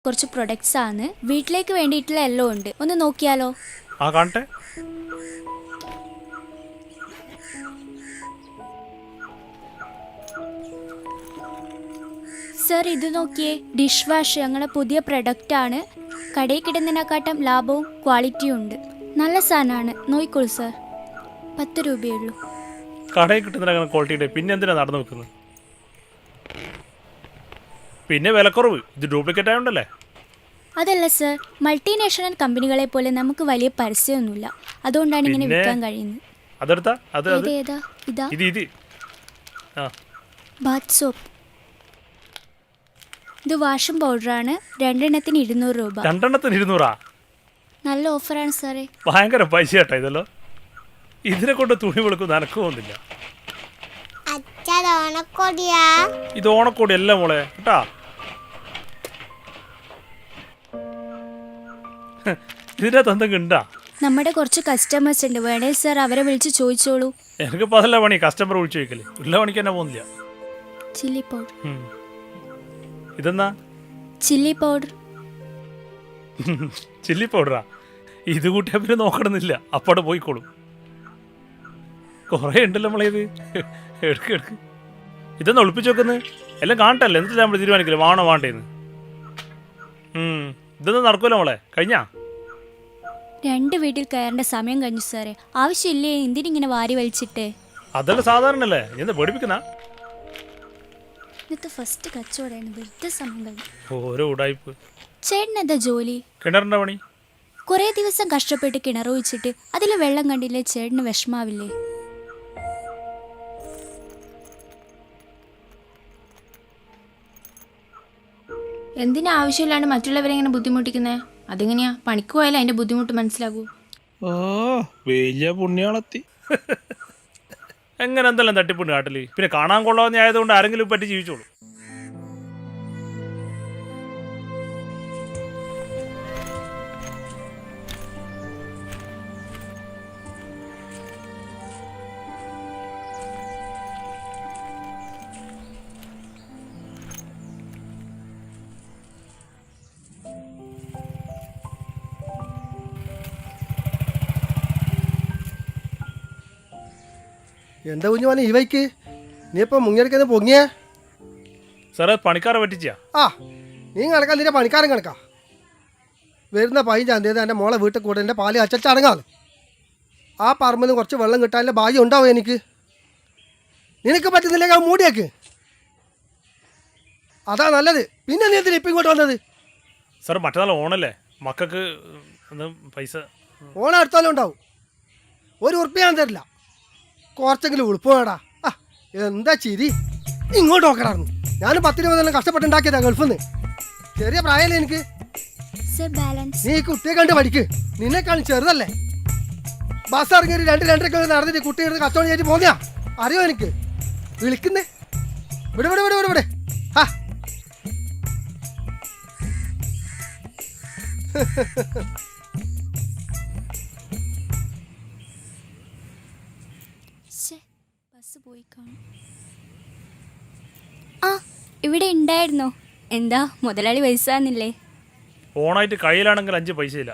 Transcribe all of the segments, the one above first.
കുറച്ച് പ്രൊഡക്ട്സ് ആണ്. വീട്ടിലേക്ക് വേണ്ടിയിട്ടുള്ള എല്ലാം ഉണ്ട്. ഒന്ന് നോക്കിയാലോ? ആ കാണട്ടെ. സർ ഇത് നോക്കിയേ, ഡിഷ് വാഷ് ഞങ്ങളുടെ പുതിയ പ്രൊഡക്റ്റ് ആണ്. കടയിൽ കിട്ടുന്നതിനെക്കാട്ടും ലാഭവും ക്വാളിറ്റിയും ഉണ്ട്. നല്ല സാധനമാണ്, നോക്കിക്കോളൂ സർ. 10 രൂപയേ ഉള്ളൂ. കടയിൽ കിട്ടുന്ന ക്വാളിറ്റിയുടെ പിന്നെ എന്തിനാ നടന്നു വെക്കുന്നത്? പിന്നെ വിലക്കുറവ്, ഇത് ഡ്യൂപ്ലിക്കേറ്റ് ആയതുകൊണ്ടല്ലേ? അതല്ല സർ, മൾട്ടിനാഷണൽ കമ്പനികളെ പോലെ നമുക്ക് വലിയ പരസ്യമൊന്നുമില്ല, അതുകൊണ്ടാണ് ഇങ്ങനെ വിൽക്കാൻ കഴിയുന്നത്. അതെടുത്താ അത് ഏതാ? ഇതാ ഇത് ആ ബാത്ത് സോപ്പ്. ഇത് വാഷിംഗ് പൗഡറാണ്. 2 എണ്ണത്തിന് 200 രൂപ. 2 എണ്ണത്തിന് 200? നല്ല ഓഫറാണ് സാറേ. ഭയങ്കര പൈസ കേട്ടോ ഇതല്ലോ. ഇതിനെ കൊണ്ട് തുണി വെളുക്കും നനക്ക് പോകുന്നില്ല. ഇത് ഓണക്കോടി അല്ല മോളെ കേട്ടാ. ഇതിന്റെ തന്തം ഉണ്ടാ? നമ്മുടെ കുറച്ച് കസ്റ്റമേഴ്സ് ഉണ്ട്, വേണേ സാർ അവരെ വിളിച്ച് ചോദിച്ചോളൂ. എനിക്കിപ്പോ അതല്ല പണി, കസ്റ്റമർ വിളിച്ചു ചോദിക്കല്. ഉള്ള പണിക്ക് തന്നെ പോകുന്നില്ല. Chilli powder. ഇതെന്നാ? Chilli powder. ചില്ലി പൗഡറാ? ഇത് കൂട്ടിയാ പിന്നെ നോക്കണമെന്നില്ല, അപ്പോടെ പോയിക്കോളും. കുറേ ഉണ്ടല്ലോ നമ്മളെ ഇത്. എടുക്ക്. ഇതൊന്ന് ഒളിപ്പിച്ച് വെക്കുന്നത് എല്ലാം കാണട്ടല്ലേ, എന്നിട്ട് നമ്മൾ തീരുമാനിക്കില്ല വാണോ വേണ്ടേന്ന്. ഇതൊന്നും നടക്കുമല്ലോ മോളെ. കഴിഞ്ഞാ 2 വീട്ടിൽ കയറേണ്ട സമയം കഴിഞ്ഞു സാറേ. ആവശ്യമില്ലേ എന്തിനിങ്ങനെ വാരി വലിച്ചിട്ട്? അതല്ല സാധാരണല്ലേ, എന്താ പേടിപ്പിക്കുന്ന? ഇന്നത്തെ ഫസ്റ്റ് കച്ചവടമാണ്, വെറുതെ സമയം കഴിഞ്ഞു. ഓരോ ഉടായ്പ്. ചേട്ടൻ എന്താ ജോലി? കിണറിന്റെ പണി. കുറേ ദിവസം കഷ്ടപ്പെട്ട് കിണർ വെച്ചിട്ട് അതിൽ വെള്ളം കണ്ടില്ലേ, ചേട്ടന് വിഷമാവില്ലേ? എന്തിനാ ആവശ്യമില്ലാണ്ട് മറ്റുള്ളവരെ ഇങ്ങനെ ബുദ്ധിമുട്ടിക്കുന്നത്? അതെങ്ങനെയാ? പണിക്ക് പോയാലും അതിന്റെ ബുദ്ധിമുട്ട് മനസ്സിലാകൂ. ഓ വലിയ പുണ്യാളത്തി. എങ്ങനെ എന്തെല്ലാം തട്ടിപ്പുണ്ട് കാട്ടില്. പിന്നെ കാണാൻ കൊള്ളാവുന്ന ആയതുകൊണ്ട് ആരെങ്കിലും പറ്റി ജീവിച്ചോളൂ. എന്താ കുഞ്ഞുമോനെ ഈ വൈക്ക്? നീ ഇപ്പം മുങ്ങിയെടുക്കുന്ന പൊങ്ങിയേ? സാറേ പണിക്കാരെ പറ്റിച്ചാ? ആ നീ കണക്കാ, നിന്റെ പണിക്കാരൻ കണക്കാ. വരുന്ന 15-ാം തീയതി എൻ്റെ മോളെ വീട്ടിൽ കൂടെ എൻ്റെ പാല് അച്ചടങ്ങാണ്. ആ പറമ്പിൽ നിന്ന് കുറച്ച് വെള്ളം കിട്ടാനുള്ള ഭാഗ്യം ഉണ്ടാവും എനിക്ക്. നിനക്ക് പറ്റുന്നില്ലെങ്കിൽ ആ മൂടിയേക്ക്, അതാ നല്ലത്. പിന്നെ നീ എന്തിനാ ഇപ്പം ഇങ്ങോട്ട് വന്നത്? സാർ മറ്റന്നാൾ ഓണല്ലേ, മക്കൾക്ക് പൈസ. ഓണം അടുത്താലും ഉണ്ടാവും. 1 ഉറുപ്പിക ഞാൻ തരില്ല, കുറച്ചെങ്കിലും ഉളുപ്പ് വേടാ. ആ എന്താ ചിരി, ഇങ്ങോട്ട് നോക്കടായിരുന്നു. ഞാനും 10 രൂപ തന്നെ കഷ്ടപ്പെട്ടുണ്ടാക്കിയതാ ഗൾഫിൽ നിന്ന്. ചെറിയ പ്രായമല്ലേ എനിക്ക്. നീ കുട്ടിയെ കണ്ട് പഠിക്ക്, നിന്നെക്കാളും ചെറുതല്ലേ. ബസ് ഇറങ്ങിയൊരു 2-2.5 നടന്നിട്ട് കുട്ടി എടുത്ത് കച്ചവടം ചെയ്തിട്ട് പോന്നെയാ അറിയോ എനിക്ക്? വിളിക്കുന്നേ ഇവിടെ. ആ ബസ് പോയി കാണും. ആ ഇവിടെ ഉണ്ടായിരുന്നോ? എന്താ മുതലാളി വയസ്സാന്നില്ലേ? ഓണായിട്ട് കയ്യിലാണെങ്കിൽ 5 പൈസ ഇല്ല,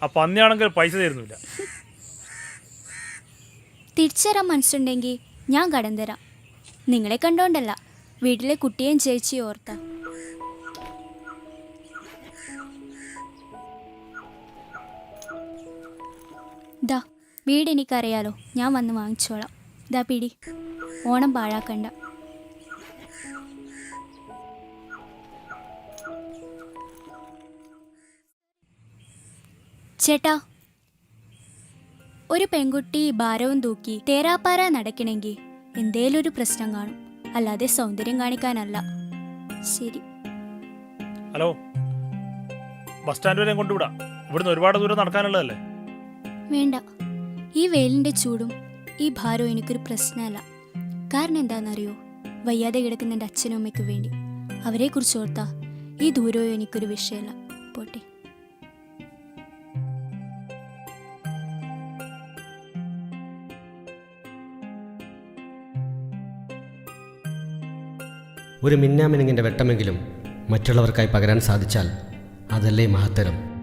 ആ പന്നിയാണെങ്കിൽ പൈസ തരുന്നില്ല. തിരിച്ചുതരാൻ മനസ്സുണ്ടെങ്കിൽ ഞാൻ കടം തരാം. നിങ്ങളെ കണ്ടോണ്ടല്ല, വീട്ടിലെ കുട്ടിയെയും ചേച്ചിയും ഓർത്ത. ദാ വീട് എനിക്കറിയാലോ, ഞാൻ വന്ന് വാങ്ങിച്ചോളാം. ദാ പിടി, ഓണം പാഴാക്കണ്ട. ചേട്ടാ, ഒരു പെൺകുട്ടി ഭാരവും തൂക്കി തേരാപ്പാര നടക്കണമെങ്കിൽ എന്തേലും ഒരു പ്രശ്നം കാണും, അല്ലാതെ സൗന്ദര്യം കാണിക്കാനല്ല. ശരി. ഹലോ, ബസ് സ്റ്റാൻഡ് വരെ കൊണ്ടുവിടാം. ഇവിടുന്ന് ഒരുപാട് ദൂരം നടക്കാനുള്ളതല്ലേ. വേണ്ട, ഈ വെയിലിൻ്റെ ചൂടും ഈ ഭാരവും എനിക്കൊരു പ്രശ്നമല്ല. കാരണം എന്താണെന്നറിയോ? വയ്യാതെ കിടക്കുന്ന എൻ്റെ അച്ഛനും അമ്മയ്ക്ക് വേണ്ടി, അവരെക്കുറിച്ച് ഓർത്താ ഈ ദൂരവും എനിക്കൊരു വിഷയമല്ല. പോട്ടെ. ഒരു മിന്നാമിനുങ്ങിൻ്റെ വെട്ടമെങ്കിലും മറ്റുള്ളവർക്കായി പകരാൻ സാധിച്ചാൽ അതല്ലേ മഹത്തരം.